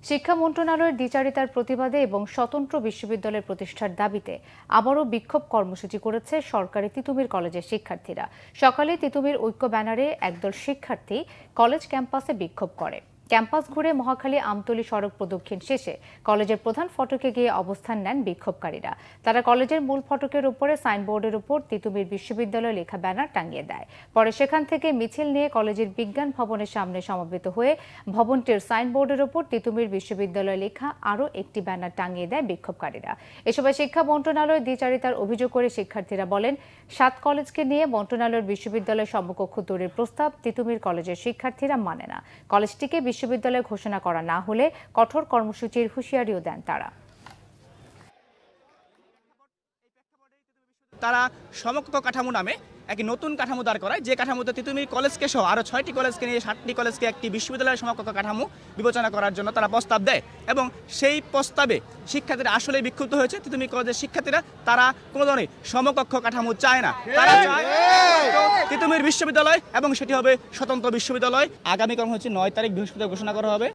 শিক্ষা মন্ত্রণালয়ের দ্বিচারিতার প্রতিবাদে এবং স্বতন্ত্র বিশ্ববিদ্যালয় প্রতিষ্ঠার দাবিতে আবারও বিক্ষোভ কর্মসূচি করেছে সরকারি তিতুমির কলেজের শিক্ষার্থীরা। সকালে তিতুমির ঐক্য ব্যানারে একদল শিক্ষার্থী কলেজ ক্যাম্পাসে বিক্ষোভ করে। ক্যাম্পাস ঘুরে মহাখালী আমতলী সড়ক প্রদক্ষিণ শেষে কলেজের প্রধান ফটকে গিয়ে অবস্থান নেন বিক্ষোভকারীরা। তারা কলেজের মূল ফটকের উপরে সাইনবোর্ডের উপর তিতুমির বিশ্ববিদ্যালয় লেখা ব্যানার টাঙিয়ে দেয়। পরে সেখান থেকে মিছিল নিয়ে কলেজের বিজ্ঞান ভবনের সামনে সমবেত হয়ে ভবনটির সাইনবোর্ডের উপর তিতুমির বিশ্ববিদ্যালয় লেখা আরও একটি ব্যানার টাঙিয়ে দেয় বিক্ষোভকারীরা। এ সময় শিক্ষা মন্ত্রণালয়ের দ্বিচারিতার অভিযোগ করে শিক্ষার্থীরা বলেন, 7 কলেজকে নিয়ে মন্ত্রণালয়ের বিশ্ববিদ্যালয় সমকক্ষ তৈরির প্রস্তাব তিতুমির কলেজের শিক্ষার্থীরা মানে না। কলেজটিকে বিশ্ববিদ্যালয় ঘোষণা করা না হলে কঠোর কর্মসূচির হুঁশিয়ারিও দেন তারা। তারা সমকক্ষ কাঠামো নামে একটি নতুন কাঠামো দাঁড় করায়, যে কাঠামোতে তিতুমির কলেজকে সহ আরও 6টি কলেজকে নিয়ে 7টি কলেজকে একটি বিশ্ববিদ্যালয়ের সমকক্ষ কাঠামো বিবেচনা করার জন্য তারা প্রস্তাব দেয়। এবং সেই প্রস্তাবে শিক্ষার্থীরা আসলেই বিক্ষুব্ধ হয়েছে। তিতুমির কলেজের শিক্ষার্থীরা তারা কোনো ধরনের সমকক্ষ কাঠামো চায় না, তারা চায় তিতুমির বিশ্ববিদ্যালয় এবং সেটি হবে স্বতন্ত্র বিশ্ববিদ্যালয়। আগামী কর্মসূচি 9 তারিখ বৃহস্পতিবার ঘোষণা করা হবে।